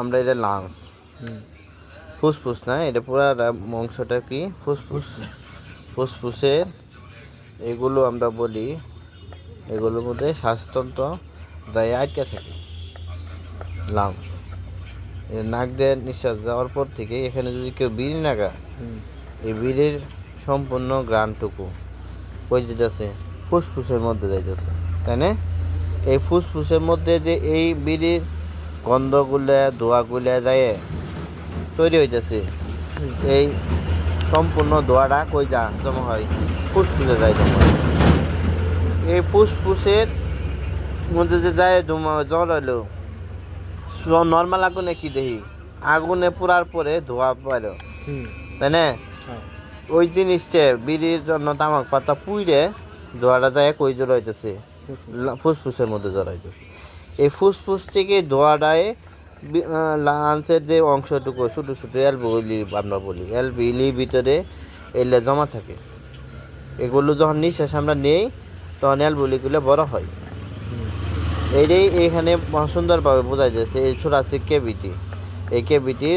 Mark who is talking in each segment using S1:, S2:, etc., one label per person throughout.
S1: আমরা এটা লাংস, ফুসফুস না, এটা পুরো অংশটা কি ফুসফুস। ফুসফুসের এগুলো আমরা বলি, এগুলোর মধ্যে শ্বাসতন্ত্র দায়ে আটকে থাকে লাংস। নাক দিয়ে নিঃশ্বাস যাওয়ার পর থেকে এখানে যদি কেউ বিড়ি নাগা, এই বিড়ির সম্পূর্ণ গ্রানটুকু কই যেতেছে ফুসফুসের মধ্যে যাইতেছে, তাই না? এই ফুসফুসের মধ্যে যে এই বিড়ির গন্ধগুলা ধোঁয়াগুলা যায় তৈরি হইতেছে, এই সম্পূর্ণ ধোঁয়াটা কই যা জমা হয় ফুসফুসে যায় জমা হয়। এই ফুসফুসের মধ্যে যে যায় জল হইলো নর্মাল আগুনে কি দেখি আগুনে পোড়ার পরে ধোঁয়া পাইল, তাই না? ওই জিনিসটা বিড়ির জন্য তামাক পাতা পুইরে ধোঁয়াটা যায় কই জড়াইতেছে ফুসফুসের মধ্যে জড়াইতেছে। এই ফুসফুস থেকে ধোঁয়াটায় লাঞ্চের যে অংশটুকু ছোটো ছোটো অ্যালবিলি আমরা বলি, অ্যালবিলি ভিতরে এলে জমা থাকে। এগুলো যখন নিঃশ্বাস আমরা নেই তখন অ্যালবিলিগুলো বড় হয়। এইটাই এখানে সুন্দরভাবে বোঝা যাচ্ছে। এই থোরাসিক ক্যাভিটি, এই ক্যাভিটি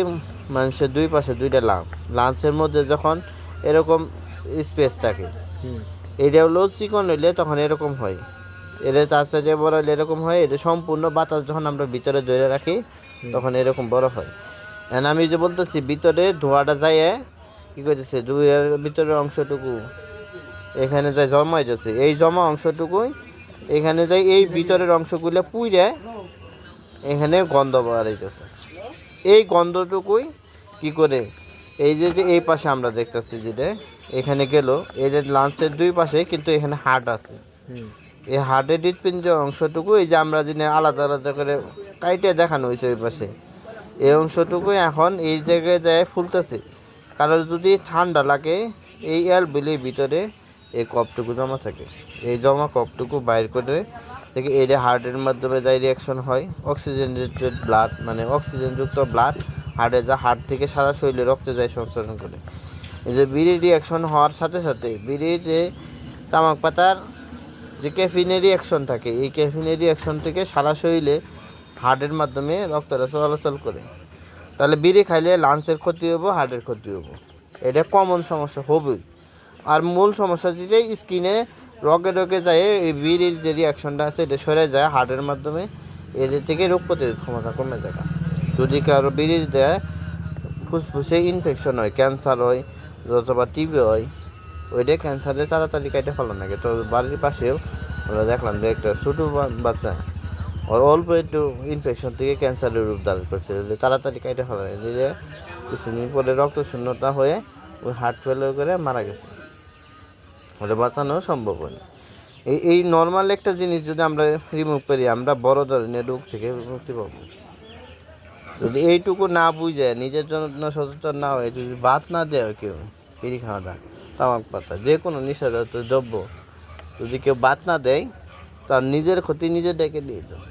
S1: মানুষের দুই পাশে দুইটা লাঞ্চের মধ্যে যখন এরকম স্পেস থাকে, এটা হলো চিকন হইলে তখন এরকম হয়, এটা চার চাইতে বড় হইলে এরকম হয়। এটা সম্পূর্ণ বাতাস যখন আমরা ভিতরে ধরে রাখি তখন এরকম বড় হয়। এখন আমি যে বলতেছি ভিতরে ধোঁয়াটা যায় কী করতেছে, দুইয়ের ভিতরের অংশটুকু এখানে যায় জমা হইতেছে, এই জমা অংশটুকুই এখানে যাই এই ভিতরের অংশগুলো পুইরে এখানে গন্ধ বাড়াইতেছে। এই গন্ধটুকুই কি করে এই যে এই পাশে আমরা দেখতেছি যেটা এখানে গেল, এই যে লাঞ্চের দুই পাশে কিন্তু এখানে হার্ট আছে। এই হার্টের হৃৎপিণ্ড অংশটুকু এই যে আমরা যিনি আলাদা আলাদা করে কাইটে দেখানো হয়েছে ওই পাশে, এই অংশটুকু এখন এই জায়গায় যায় ফুলতেছে। কারণ যদি ঠান্ডা লাগে এই অ্যালবিলির ভিতরে এই কপটুকু জমা থাকে, এই জমা কপটুকু বাইর করে থেকে এটা হার্টের মাধ্যমে যাই রিয়াকশন হয়। অক্সিজেনেটেড ব্লাড মানে অক্সিজেনযুক্ত ব্লাড হার্টে যা হার্ট থেকে সারা শরীরে রক্তে যায় সঞ্চালন করে। এই যে বিড়ি রিয়াকশন হওয়ার সাথে সাথে বিড়ির যে তামাক পাতার যে ক্যাফিনের রিয়াকশন থাকে, এই ক্যাফিনের রিয়াকশন থেকে সারা শরীরে হার্টের মাধ্যমে রক্তটা চলাচল করে। তাহলে বিড়ি খাইলে লাংসের ক্ষতি হবো, হার্টের ক্ষতি হবো, এটা কমন সমস্যা হবে। আর মূল সমস্যা যেটা স্কিনে রগে রগে যায়, এই বিড়ির যে রিয়াকশনটা আছে এটা সরে যায় হার্টের মাধ্যমে, এদের থেকে রোগ প্রতিরোধ ক্ষমতা কমে যায়। যদি কারো বিড়ি দেয় ফুসফুসে ইনফেকশন হয়, ক্যান্সার হয় অথবা টিবি হয়, ওইটা ক্যান্সারে তাড়াতাড়ি কাটে ফেলানো লাগে। তো বাড়ির পাশেও আমরা দেখলাম যে একটা ছোটো বাচ্চা ওর অল্প একটু ইনফেকশন থেকে ক্যান্সারের রূপ ধারণ করছে, তাড়াতাড়ি কাটে ফেলা যায়, যে কিছুদিন পরে রক্ত শূন্যতা হয়ে ওই হার্ট ফেলিওর করে মারা গেছে। ওটা বাঁচানো সম্ভব হয় না। এই নর্মাল একটা জিনিস যদি আমরা রিমুভ করি আমরা বড় ধরনের রোগ থেকে মুক্তি পাবো। যদি এইটুকু না বুঝে নিজের জন্য সচেতন না হয়, যদি বাদ না দেয় কেউ বিড়ি খাওয়াটা তামাক পাতা যে কোনো নিশাজাত দ্রব্য যদি কেউ বাদ না দেয় তার নিজের ক্ষতি নিজে ডেকে দিয়ে দেয়।